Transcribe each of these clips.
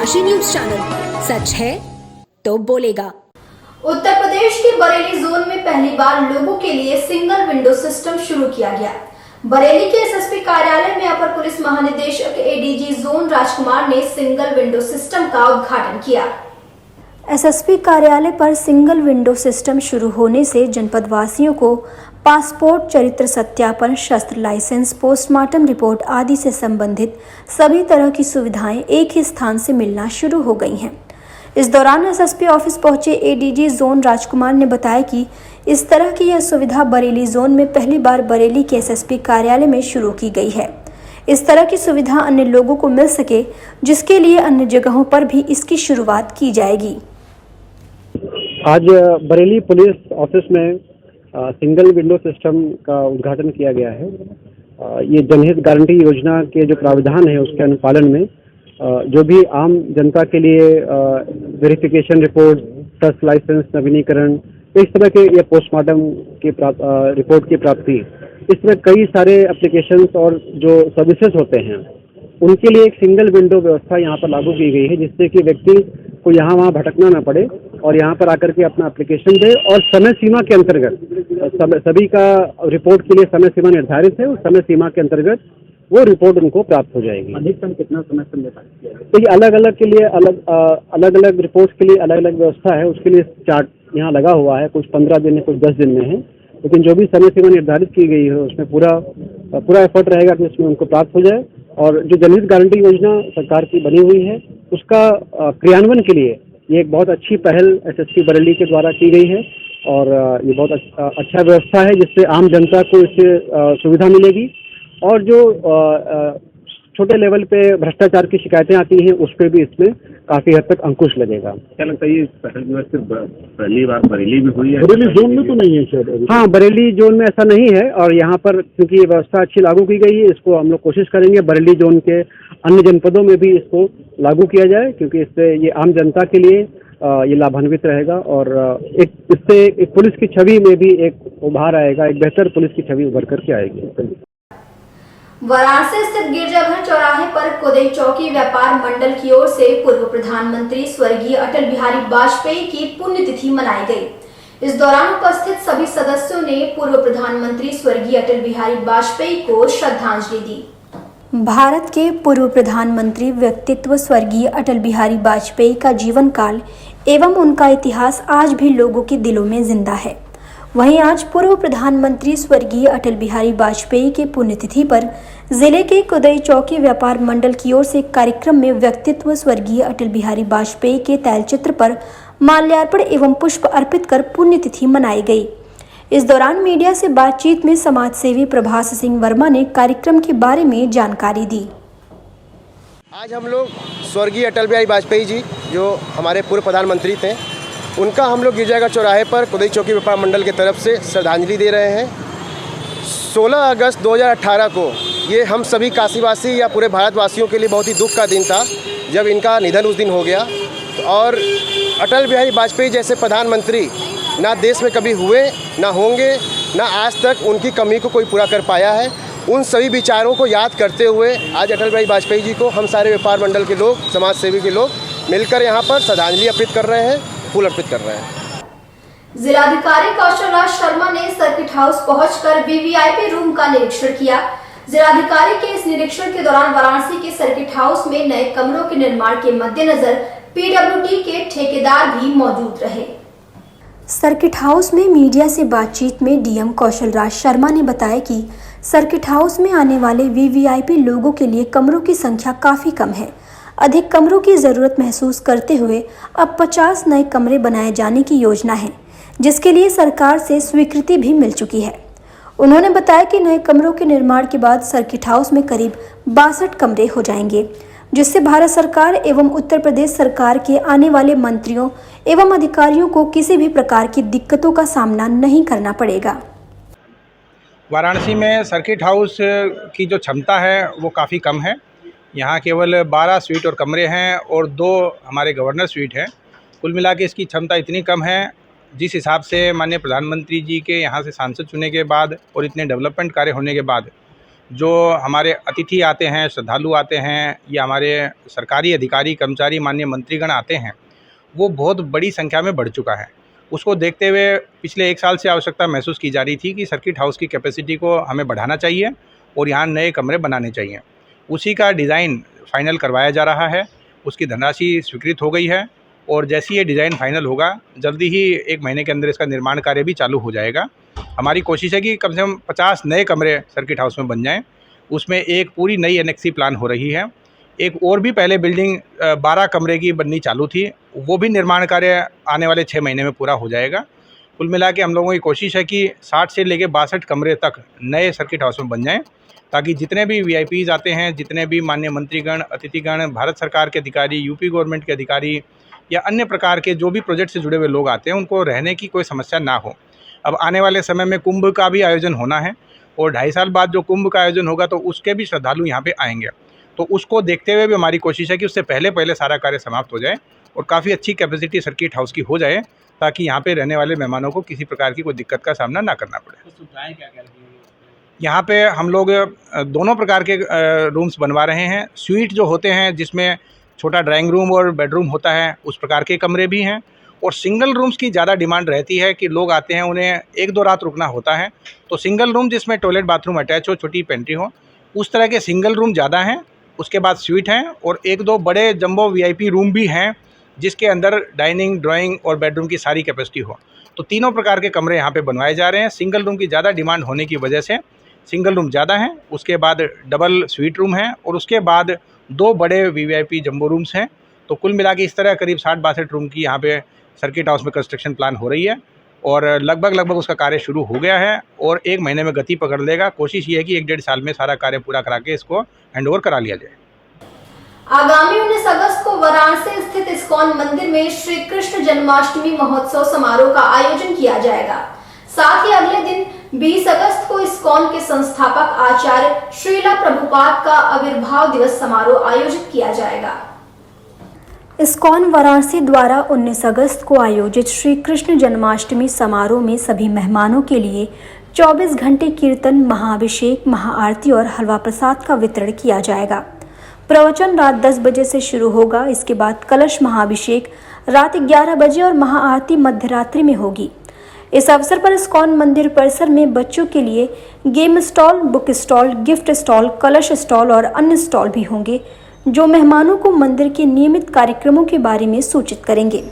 राशि news channel, सच है तो बोलेगा। उत्तर प्रदेश के बरेली जोन में पहली बार लोगों के लिए सिंगल विंडो सिस्टम शुरू किया गया। बरेली के एसएसपी कार्यालय में अपर पुलिस महानिदेशक एडीजी जोन राजकुमार ने सिंगल विंडो सिस्टम का उद्घाटन किया। एसएसपी कार्यालय पर सिंगल विंडो सिस्टम शुरू होने से जनपद वासियों को पासपोर्ट, चरित्र सत्यापन, शस्त्र लाइसेंस, पोस्टमार्टम रिपोर्ट आदि से संबंधित सभी तरह की सुविधाएं एक ही स्थान से मिलना शुरू हो गई हैं। इस दौरान एसएसपी ऑफिस पहुंचे एडीजी जोन राजकुमार ने बताया कि इस तरह की यह सुविधा बरेली जोन में पहली बार बरेली के एसएसपी कार्यालय में शुरू की गई है। इस तरह की सुविधा अन्य लोगों को मिल सके, जिसके लिए अन्य जगहों पर भी इसकी शुरुआत की जाएगी। आज बरेली पुलिस ऑफिस में सिंगल विंडो सिस्टम का उद्घाटन किया गया है। ये जनहित गारंटी योजना के जो प्रावधान है उसके अनुपालन में जो भी आम जनता के लिए वेरिफिकेशन रिपोर्ट, शस्त्र लाइसेंस नवीनीकरण, इस तरह के या पोस्टमार्टम की रिपोर्ट की प्राप्ति, इस तरह कई सारे एप्लीकेशंस और जो सर्विसेज होते हैं उनके लिए एक सिंगल विंडो व्यवस्था यहाँ पर लागू की गई है, जिससे कि व्यक्ति को यहाँ वहाँ भटकना न पड़े और यहाँ पर आकर के अपना एप्लीकेशन दे और समय सीमा के अंतर्गत सभी का रिपोर्ट के लिए समय सीमा निर्धारित है। उस समय सीमा के अंतर्गत वो रिपोर्ट उनको प्राप्त हो जाएगी। अधिकतम कितना समय से निर्धारित? तो ये अलग अलग के लिए अलग अलग रिपोर्ट्स के लिए अलग अलग व्यवस्था है। उसके लिए चार्ट यहाँ लगा हुआ है, कुछ 15 दिन है, कुछ 10 दिन में है, लेकिन जो भी समय सीमा निर्धारित की गई है उसमें पूरा एफर्ट रहेगा कि उसमें उनको प्राप्त हो जाए। और जो जनहित गारंटी योजना सरकार की बनी हुई है उसका क्रियान्वयन के लिए ये एक बहुत अच्छी पहल एसएसपी बरेली के द्वारा की गई है और ये बहुत अच्छा व्यवस्था है, जिससे आम जनता को इससे सुविधा मिलेगी और जो छोटे लेवल पे भ्रष्टाचार की शिकायतें आती हैं उस पर भी इसमें काफी हद तक अंकुश लगेगा। क्या लगता है ये पहल जो है सिर्फ पहली बार बरेली में हुई है? बरेली जोन में तो नहीं है शायद। हाँ, बरेली जोन में ऐसा नहीं है और यहाँ पर क्योंकि ये व्यवस्था अच्छी लागू की गई है, इसको हम लोग कोशिश करेंगे बरेली जोन के अन्य जनपदों में भी इसको लागू किया जाए, क्योंकि इससे ये आम जनता के लिए ये लाभान्वित रहेगा और इससे एक पुलिस की छवि में भी एक उभार आएगा, एक बेहतर पुलिस की छवि उभर करके आएगी। वाराणसी स्थित गिरजाघर चौराहे पर कोदई चौकी व्यापार मंडल की ओर से पूर्व प्रधानमंत्री स्वर्गीय अटल बिहारी वाजपेयी की पुण्यतिथि मनाई गई। इस दौरान उपस्थित सभी सदस्यों ने पूर्व प्रधानमंत्री स्वर्गीय अटल बिहारी वाजपेयी को श्रद्धांजलि दी। भारत के पूर्व प्रधानमंत्री व्यक्तित्व स्वर्गीय अटल बिहारी वाजपेयी का जीवन काल एवं उनका इतिहास आज भी लोगों के दिलों में जिंदा है। वहीं आज पूर्व प्रधानमंत्री स्वर्गीय अटल बिहारी वाजपेयी के पुण्यतिथि पर जिले के कोदई चौकी व्यापार मंडल की ओर से कार्यक्रम में व्यक्तित्व स्वर्गीय अटल बिहारी वाजपेयी के तैलचित्र पर माल्यार्पण एवं पुष्प अर्पित कर पुण्यतिथि मनाई गई। इस दौरान मीडिया से बातचीत में समाजसेवी प्रभास सिंह वर्मा ने कार्यक्रम के बारे में जानकारी दी। आज हम लोग स्वर्गीय अटल बिहारी वाजपेयी जी जो हमारे पूर्व प्रधानमंत्री थे, उनका हम लोग गिरजाघर चौराहे पर कोदई चौकी व्यापार मंडल की तरफ से श्रद्धांजलि दे रहे हैं। 16 अगस्त 2018 को ये हम सभी काशीवासी या पूरे भारतवासियों के लिए बहुत ही दुख का दिन था जब इनका निधन उस दिन हो गया। और अटल बिहारी वाजपेयी जैसे प्रधानमंत्री ना देश में कभी हुए, ना होंगे, ना आज तक उनकी कमी को कोई पूरा कर पाया है। उन सभी विचारों को याद करते हुए आज अटल बिहारी वाजपेयी जी को हम सारे व्यापार मंडल के लोग, समाज सेवी के लोग मिलकर यहाँ पर श्रद्धांजलि अर्पित कर रहे हैं, फूल अर्पित कर रहे हैं। जिलाधिकारी कौशल राज शर्मा ने सर्किट हाउस पहुंचकर वीवीआईपी रूम का निरीक्षण किया। जिलाधिकारी के इस निरीक्षण के दौरान वाराणसी के सर्किट हाउस में नए कमरों के निर्माण के मद्देनजर पीडब्ल्यूडी के ठेकेदार भी मौजूद रहे। सर्किट हाउस में मीडिया से बातचीत में डीएम कौशल राज शर्मा ने बताया कि सर्किट हाउस में आने वाले वीवीआईपी लोगों के लिए कमरों की संख्या काफी कम है। अधिक कमरों की जरूरत महसूस करते हुए अब 50 नए कमरे बनाए जाने की योजना है, जिसके लिए सरकार से स्वीकृति भी मिल चुकी है। उन्होंने बताया कि नए कमरों के निर्माण के बाद सर्किट हाउस में करीब 62 कमरे हो जाएंगे, जिससे भारत सरकार एवं उत्तर प्रदेश सरकार के आने वाले मंत्रियों एवं अधिकारियों को किसी भी प्रकार की दिक्कतों का सामना नहीं करना पड़ेगा। वाराणसी में सर्किट हाउस की जो क्षमता है वो काफ़ी कम है। यहाँ केवल 12 स्वीट और कमरे हैं और 2 हमारे गवर्नर स्वीट हैं। कुल मिला के इसकी क्षमता इतनी कम है, जिस हिसाब से माननीय प्रधानमंत्री जी के यहाँ से सांसद चुने के बाद और इतने डेवलपमेंट कार्य होने के बाद जो हमारे अतिथि आते हैं, श्रद्धालु आते हैं या हमारे सरकारी अधिकारी कर्मचारी माननीय मंत्रीगण आते हैं, वो बहुत बड़ी संख्या में बढ़ चुका है। उसको देखते हुए पिछले 1 साल से आवश्यकता महसूस की जा रही थी कि सर्किट हाउस की कैपेसिटी को हमें बढ़ाना चाहिए और यहाँ नए कमरे बनाने चाहिए। उसी का डिज़ाइन फाइनल करवाया जा रहा है, उसकी धनराशि स्वीकृत हो गई है और जैसे ये डिज़ाइन फाइनल होगा जल्दी ही 1 महीने के अंदर इसका निर्माण कार्य भी चालू हो जाएगा। हमारी कोशिश है कि कम से कम 50 नए कमरे सर्किट हाउस में बन जाएं। उसमें एक पूरी नई एनेक्सी प्लान हो रही है। एक और भी पहले बिल्डिंग 12 कमरे की बननी चालू थी, वो भी निर्माण कार्य आने वाले 6 महीने में पूरा हो जाएगा। कुल मिला के हम लोगों की कोशिश है कि 60 से लेकर 62 कमरे तक नए सर्किट हाउस में बन जाएं, ताकि जितने भी VIPs आते हैं, जितने भी माननीय मंत्रीगण, अतिथिगण, भारत सरकार के अधिकारी, यूपी गवर्नमेंट के अधिकारी या अन्य प्रकार के जो भी प्रोजेक्ट से जुड़े हुए लोग आते हैं, उनको रहने की कोई समस्या ना हो। अब आने वाले समय में कुंभ का भी आयोजन होना है और 2.5 साल बाद जो कुंभ का आयोजन होगा तो उसके भी श्रद्धालु यहाँ पे आएंगे। तो उसको देखते हुए भी हमारी कोशिश है कि उससे पहले सारा कार्य समाप्त हो जाए और काफ़ी अच्छी कैपेसिटी सर्किट हाउस की हो जाए, ताकि यहाँ पे रहने वाले मेहमानों को किसी प्रकार की कोई दिक्कत का सामना ना करना पड़े। यहाँ पे हम लोग दोनों प्रकार के रूम्स बनवा रहे हैं। स्वीट जो होते हैं जिसमें छोटा ड्राइंग रूम और बेडरूम होता है, उस प्रकार के कमरे भी हैं। और सिंगल रूम्स की ज़्यादा डिमांड रहती है कि लोग आते हैं, उन्हें 1-2 रात रुकना होता है, तो सिंगल रूम जिसमें टॉयलेट बाथरूम अटैच हो, छोटी पेंट्री हो, उस तरह के सिंगल रूम ज़्यादा हैं। उसके बाद स्वीट हैं और 1-2 बड़े जंबो VIP रूम भी हैं, जिसके अंदर डाइनिंग, ड्राइंग और बेडरूम की सारी कैपेसिटी हो। तो तीनों प्रकार के कमरे यहाँ पे बनवाए जा रहे हैं। सिंगल रूम की ज़्यादा डिमांड होने की वजह से सिंगल रूम ज़्यादा हैं, उसके बाद डबल स्वीट रूम है और उसके बाद 2 बड़े VIP जंबो रूम्स हैं। तो कुल मिला के इस तरह करीब 60-62 रूम की यहाँ पे सर्किट हाउस में कंस्ट्रक्शन प्लान हो रही है और लगभग उसका कार्य शुरू हो गया है और 1 महीने में गति पकड़ लेगा। कोशिश ये है कि 1-1.5 साल में सारा कार्य पूरा करा के इसको हैंडओवर करा लिया जाए। आगामी 19 अगस्त को वाराणसी स्थित इस्कॉन मंदिर में श्री कृष्ण जन्माष्टमी महोत्सव समारोह का आयोजन किया जाएगा। साथ ही अगले दिन 20 अगस्त को इस्कॉन के संस्थापक आचार्य श्रीला प्रभुपाद का आविर्भाव दिवस समारोह आयोजित किया जाएगा। इस्कॉन वाराणसी द्वारा 19 अगस्त को आयोजित श्री कृष्ण जन्माष्टमी समारोह में सभी मेहमानों के लिए 24 घंटे कीर्तन, महाअभिषेक, महाआरती और हलवा प्रसाद का वितरण किया जाएगा। प्रवचन रात 10 बजे से शुरू होगा। इसके बाद कलश महाअभिषेक रात 11 बजे और महाआरती मध्यरात्रि में होगी। इस अवसर पर इस्कॉन मंदिर परिसर में बच्चों के लिए game stall, book stall, gift stall, कलश स्टॉल और अन्य स्टॉल भी होंगे, जो मेहमानों को मंदिर के नियमित कार्यक्रमों के बारे में सूचित करेंगे।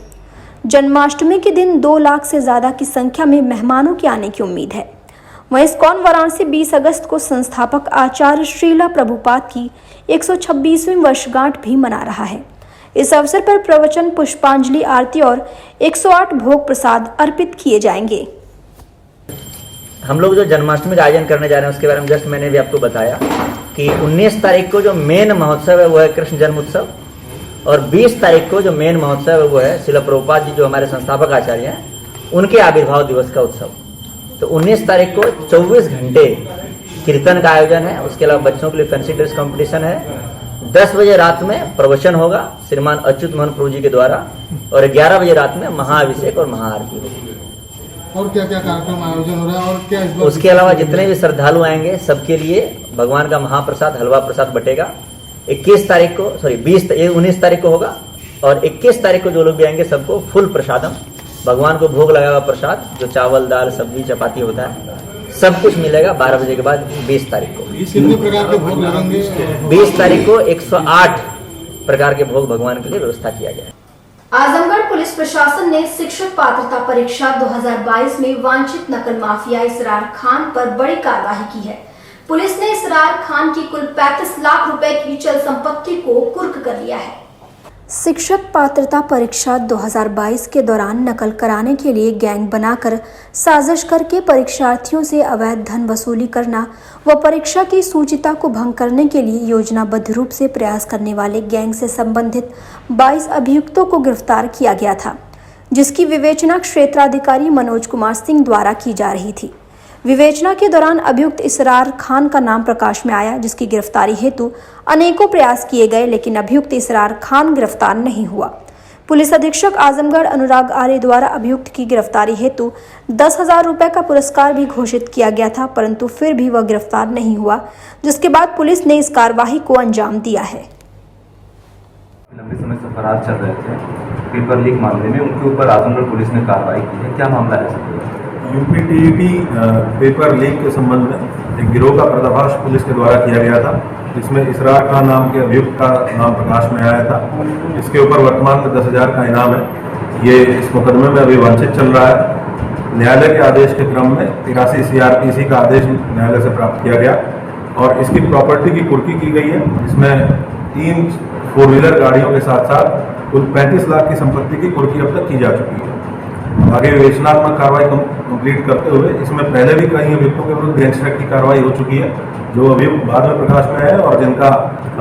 जन्माष्टमी के दिन 2 लाख से ज़्यादा की संख्या में मेहमानों के आने की उम्मीद है। वहीं इस्कॉन वाराणसी 20 अगस्त को संस्थापक आचार्य श्रीला प्रभुपाद की 126वीं वर्षगांठ भी मना रहा है। इस अवसर पर प्रवचन, पुष्पांजलि, आरती और 108 भोग प्रसाद अर्पित किए जाएंगे। हम लोग जो जन्माष्टमी का आयोजन करने जा रहे हैं उसके बारे में जस्ट मैंने भी आपको बताया कि 19 तारीख को जो मेन महोत्सव है वो है कृष्ण जन्म उत्सव और 20 तारीख को जो मेन महोत्सव है वो है श्रील प्रभुपाद जी जो हमारे संस्थापक आचार्य हैं उनके आविर्भाव दिवस का उत्सव। तो 19 तारीख को 24 घंटे कीर्तन का आयोजन है। उसके अलावा बच्चों के लिए फैंसी ड्रेस कॉम्पिटिशन है। 10 बजे रात में प्रवचन होगा श्रीमान अच्युत मोहन प्रभु जी के द्वारा और 11 बजे रात में महाअभिषेक और महाआरती होगी। और क्या क्या कार्यक्रम आयोजन हो रहा है और क्या इस बार? उसके अलावा जितने भी श्रद्धालु आएंगे सबके लिए भगवान का महाप्रसाद हलवा प्रसाद बटेगा। 19 तारीख को होगा और 21 तारीख को जो लोग भी आएंगे सबको फुल प्रसादम भगवान को भोग लगा हुआ प्रसाद जो चावल, दाल, सब्जी, चपाती होता है सब कुछ मिलेगा 12 बजे के बाद 20 तारीख को। कितने प्रकार के भोग लगेंगे? 20 तारीख को 108 प्रकार के भोग भगवान के लिए व्यवस्था किया गया है। आजमगढ़ पुलिस प्रशासन ने शिक्षक पात्रता परीक्षा 2022 में वांछित नकल माफिया इसरार खान पर बड़ी कार्रवाई की है। पुलिस ने इसरार खान की कुल 35 लाख रुपए की चल संपत्ति को कुर्क कर लिया है। शिक्षक पात्रता परीक्षा 2022 के दौरान नकल कराने के लिए गैंग बनाकर साजिश करके परीक्षार्थियों से अवैध धन वसूली करना व परीक्षा की सूचिता को भंग करने के लिए योजनाबद्ध रूप से प्रयास करने वाले गैंग से संबंधित 22 अभियुक्तों को गिरफ्तार किया गया था, जिसकी विवेचना क्षेत्राधिकारी मनोज कुमार सिंह द्वारा की जा रही थी। विवेचना के दौरान अभियुक्त इसरार खान का नाम प्रकाश में आया, जिसकी गिरफ्तारी हेतु अनेकों प्रयास किए गए, लेकिन अभियुक्त इसरार खान गिरफ्तार नहीं हुआ। पुलिस अधीक्षक आजमगढ़ अनुराग आर्य द्वारा अभियुक्त की गिरफ्तारी हेतु 10,000 रुपए का पुरस्कार भी घोषित किया गया था, परंतु फिर भी वह गिरफ्तार नहीं हुआ, जिसके बाद पुलिस ने इस कार्रवाई को अंजाम दिया है। लंबे समय से फरार चल रहे थे पेपर लीक मामले में, उनके ऊपर आजमगढ़ पुलिस ने कार्रवाई की है। क्या मामला है सर? यूपीटीईटी पेपर लीक के संबंध में एक गिरोह का पर्दाफाश पुलिस के द्वारा किया गया था, जिसमें इसरार खान नाम के अभियुक्त का नाम प्रकाश में आया था। इसके ऊपर वर्तमान में 10,000 का इनाम है। ये इस मुकदमे में अभी वांछित चल रहा है। न्यायालय के आदेश के क्रम में 83 CRPC का आदेश न्यायालय से प्राप्त किया गया और इसकी प्रॉपर्टी की कुर्की की गई है, जिसमें 3 4 व्हीलर गाड़ियों के साथ साथ कुल 35 लाख की संपत्ति की कुर्की अब तक की जा चुकी है। आगे विवेचनात्मक कार्रवाई कंप्लीट करते हुए इसमें पहले भी कई अभियुक्तों के विरुद्ध गैंगस्टर की कार्रवाई हो चुकी है, जो अभियुक्त बाद में प्रकाश में आए और जिनका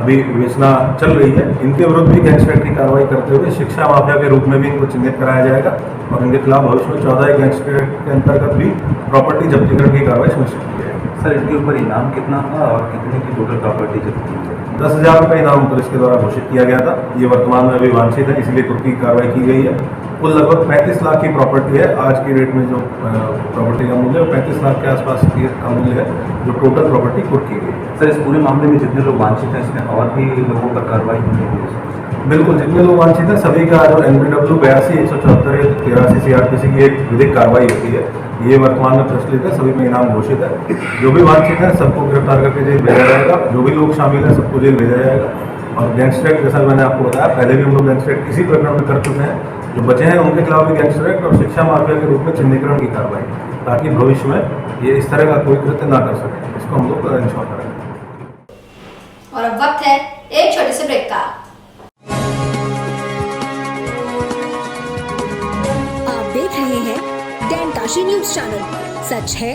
अभी विवेचना चल रही है। इनके विरुद्ध भी गैंगस्टर की कार्रवाई करते हुए शिक्षा माफिया के रूप में भी इनको चिन्हित कराया जाएगा और इनके खिलाफ भविष्य में 14 गैंगस्टर के अंतर्गत भी प्रॉपर्टी जब्तीकरण की कार्रवाई सुनिश्चित की जाएगी। सर, इनके ऊपर इनाम कितना था और कितने की टोटल प्रॉपर्टी जब्त की गई? 10,000 रुपये इनाम पुलिस के द्वारा घोषित किया गया था। ये वर्तमान में अभी वांछित है, इसलिए कुर्की की कार्रवाई की गई है। कुल लगभग 35 लाख की प्रॉपर्टी है। आज की रेट में जो प्रॉपर्टी का मूल्य है 35 लाख के आसपास का मूल्य है, जो टोटल प्रॉपर्टी कुर्की गई है। सर, इस पूरे मामले में जितने लोग वांछित हैं, इसमें और भी लोगों पर कार्रवाई होनी है? बिल्कुल, जितने लोग वांछित हैं सभी का जो NBW 82 174 83 CRPC की एक विधिक कार्रवाई होती है, ये वर्तमान में प्रचलित है। सभी में इनाम घोषित है। जो भी वांछित है सबको गिरफ्तार करके जेल भेजा जाएगा। जो भी लोग शामिल हैं सबको जेल भेजा जाएगा। और गैंगस्टर एक्ट, जैसा मैंने आपको बताया, पहले भी हम लोग गैंगस्टर एक्ट इसी प्रकरण में कर चुके हैं। जो बचे हैं उनके खिलाफ भी गैंगस्टर एक्ट और शिक्षा माफिया के रूप में चिन्हीकरण की कार्रवाई, ताकि भविष्य में ये इस तरह का कोई कृत्य ना कर सके। इसको हम लोग इंश्योर करेंगे। और अब वक्त है एक छोटे से ब्रेक का। आप देख रहे हैं डैन काशी न्यूज चैनल। सच है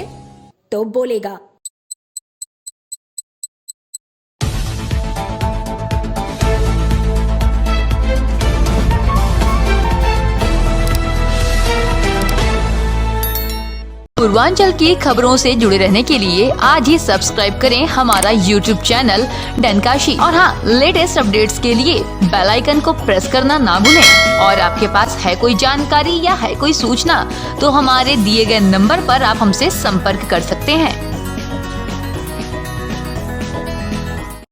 तो बोलेगा। पूर्वांचल की खबरों से जुड़े रहने के लिए आज ही सब्सक्राइब करें हमारा YouTube चैनल डैन काशी। और हाँ, लेटेस्ट अपडेट्स के लिए बेल आइकन को प्रेस करना ना भूलें। और आपके पास है कोई जानकारी या है कोई सूचना तो हमारे दिए गए नंबर पर आप हमसे संपर्क कर सकते हैं।